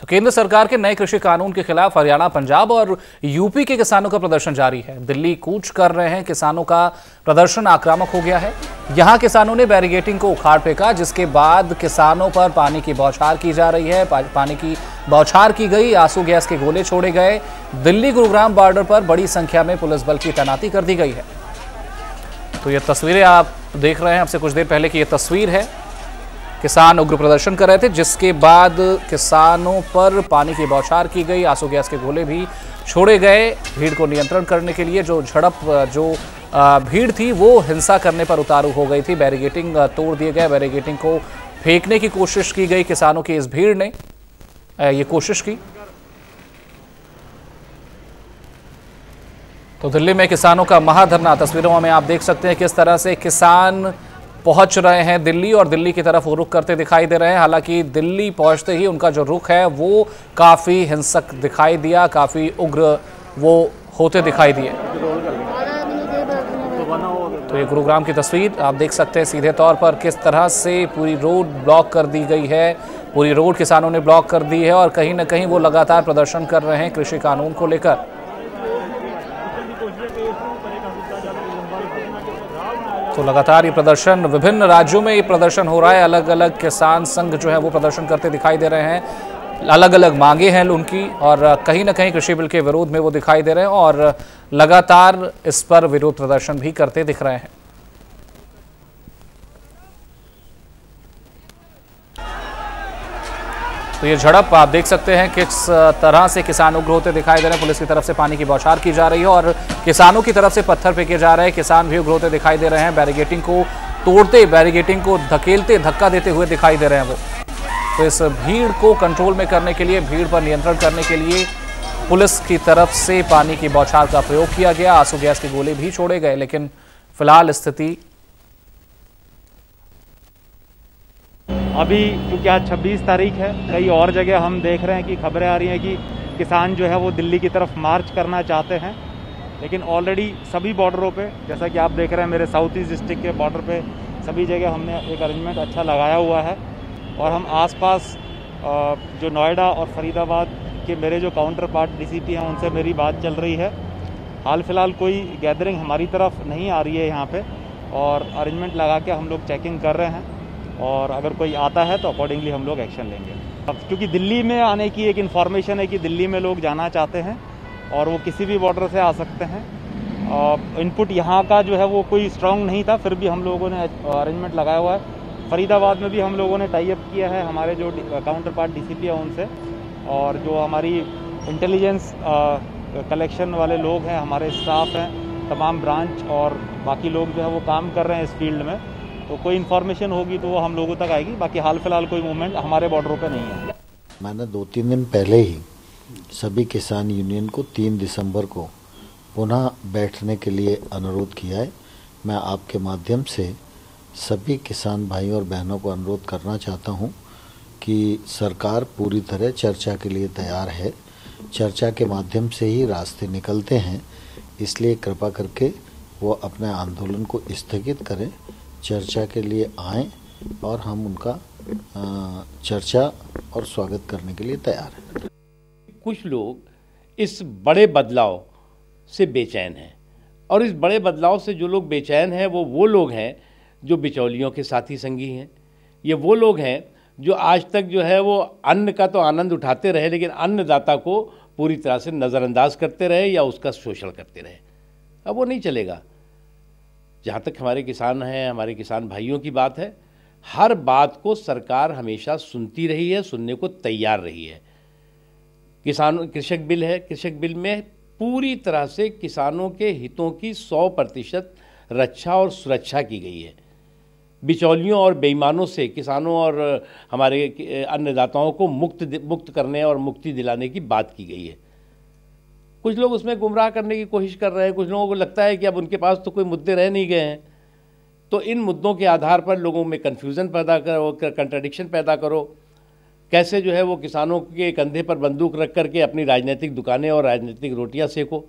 तो केंद्र सरकार के नए कृषि कानून के खिलाफ हरियाणा, पंजाब और यूपी के किसानों का प्रदर्शन जारी है। दिल्ली कूच कर रहे हैं किसानों का प्रदर्शन आक्रामक हो गया है। यहां किसानों ने बैरिकेडिंग को उखाड़ फेंका, जिसके बाद किसानों पर पानी की बौछार की जा रही है। पानी की बौछार की गई, आंसू गैस के गोले छोड़े गए। दिल्ली गुरुग्राम बॉर्डर पर बड़ी संख्या में पुलिस बल की तैनाती कर दी गई है। तो ये तस्वीरें आप देख रहे हैं, आपसे कुछ देर पहले की ये तस्वीर है। किसान उग्र प्रदर्शन कर रहे थे, जिसके बाद किसानों पर पानी की बौछार की गई, आंसू गैस के गोले भी छोड़े गए। भीड़ को नियंत्रण करने के लिए जो भीड़ थी वो हिंसा करने पर उतारू हो गई थी। बैरिकेडिंग तोड़ दिए गए, बैरिकेडिंग को फेंकने की कोशिश की गई। किसानों की इस भीड़ ने ये कोशिश की। तो दिल्ली में किसानों का महाधरना, तस्वीरों में आप देख सकते हैं किस तरह से किसान पहुंच रहे हैं दिल्ली और दिल्ली की तरफ वो रुख करते दिखाई दे रहे हैं। हालांकि दिल्ली पहुंचते ही उनका जो रुख है वो काफ़ी हिंसक दिखाई दिया, काफ़ी उग्र वो होते दिखाई दिए। तो ये गुरुग्राम की तस्वीर आप देख सकते हैं सीधे तौर पर किस तरह से पूरी रोड ब्लॉक कर दी गई है। पूरी रोड किसानों ने ब्लॉक कर दी है और कहीं ना कहीं वो लगातार प्रदर्शन कर रहे हैं कृषि कानून को लेकर। तो लगातार ये प्रदर्शन विभिन्न राज्यों में ये प्रदर्शन हो रहा है। अलग अलग किसान संघ जो है वो प्रदर्शन करते दिखाई दे रहे हैं। अलग अलग मांगे हैं उनकी और कहीं ना कहीं कृषि बिल के विरोध में वो दिखाई दे रहे हैं और लगातार इस पर विरोध प्रदर्शन भी करते दिख रहे हैं। तो ये झड़प आप देख सकते हैं किस तरह से किसान उग्र होते दिखाई दे रहे हैं। पुलिस की तरफ से पानी की बौछार की जा रही है और किसानों की तरफ से पत्थर फेंके जा रहे हैं। किसान भी उग्र होते दिखाई दे रहे हैं, बैरिकेडिंग को तोड़ते, बैरिकेडिंग को धकेलते, धक्का देते हुए दिखाई दे रहे हैं वो। तो इस भीड़ को कंट्रोल में करने के लिए, भीड़ पर नियंत्रण करने के लिए पुलिस की तरफ से पानी की बौछार का प्रयोग किया गया, आंसू गैस के गोले भी छोड़े गए। लेकिन फिलहाल स्थिति अभी क्योंकि आज 26 तारीख है, कई और जगह हम देख रहे हैं कि खबरें आ रही हैं कि किसान जो है वो दिल्ली की तरफ मार्च करना चाहते हैं। लेकिन ऑलरेडी सभी बॉर्डरों पे, जैसा कि आप देख रहे हैं मेरे साउथ ईस्ट डिस्ट्रिक्ट के बॉर्डर पे सभी जगह हमने एक अरेंजमेंट अच्छा लगाया हुआ है। और हम आसपास जो नोएडा और फरीदाबाद के मेरे जो काउंटर पार्ट डीसीपी हैं उनसे मेरी बात चल रही है। हाल फिलहाल कोई गैदरिंग हमारी तरफ नहीं आ रही है यहाँ पे और अरेंजमेंट लगा के हम लोग चेकिंग कर रहे हैं और अगर कोई आता है तो अकॉर्डिंगली हम लोग एक्शन लेंगे। अब क्योंकि दिल्ली में आने की एक इन्फॉर्मेशन है कि दिल्ली में लोग जाना चाहते हैं और वो किसी भी बॉर्डर से आ सकते हैं। इनपुट यहाँ का जो है वो कोई स्ट्रांग नहीं था, फिर भी हम लोगों ने अरेंजमेंट लगाया हुआ है। फरीदाबाद में भी हम लोगों ने टाई अप किया है हमारे जो काउंटर पार्ट डीसीपी है उनसे, और जो हमारी इंटेलिजेंस कलेक्शन वाले लोग हैं, हमारे स्टाफ हैं, तमाम ब्रांच और बाकी लोग जो है वो काम कर रहे हैं इस फील्ड में। तो कोई इन्फॉर्मेशन होगी तो वो हम लोगों तक आएगी। बाकी हाल फिलहाल कोई मूवमेंट हमारे बॉर्डरों पे नहीं है। मैंने 2-3 दिन पहले ही सभी किसान यूनियन को 3 दिसंबर को पुनः बैठने के लिए अनुरोध किया है। मैं आपके माध्यम से सभी किसान भाई और बहनों को अनुरोध करना चाहता हूं कि सरकार पूरी तरह चर्चा के लिए तैयार है। चर्चा के माध्यम से ही रास्ते निकलते हैं, इसलिए कृपा करके वो अपने आंदोलन को स्थगित करें, चर्चा के लिए आएं और हम उनका चर्चा और स्वागत करने के लिए तैयार हैं। कुछ लोग इस बड़े बदलाव से बेचैन हैं और इस बड़े बदलाव से जो लोग बेचैन हैं वो लोग हैं जो बिचौलियों के साथी संगी हैं। ये वो लोग हैं जो आज तक जो है वो अन्न का तो आनंद उठाते रहे लेकिन अन्नदाता को पूरी तरह से नज़रअंदाज करते रहे या उसका शोषण करते रहे। अब वो नहीं चलेगा। जहाँ तक हमारे किसान हैं, हमारे किसान भाइयों की बात है, हर बात को सरकार हमेशा सुनती रही है, सुनने को तैयार रही है। कृषक बिल है, कृषक बिल में पूरी तरह से किसानों के हितों की 100% रक्षा और सुरक्षा की गई है। बिचौलियों और बेईमानों से किसानों और हमारे अन्नदाताओं को मुक्त करने और मुक्ति दिलाने की बात की गई है। कुछ लोग उसमें गुमराह करने की कोशिश कर रहे हैं। कुछ लोगों को लगता है कि अब उनके पास तो कोई मुद्दे रह नहीं गए हैं, तो इन मुद्दों के आधार पर लोगों में कन्फ्यूज़न पैदा करो, कंट्राडिक्शन पैदा करो। कैसे जो है वो किसानों के कंधे पर बंदूक रख करके अपनी राजनीतिक दुकानें और राजनीतिक रोटियां सेको।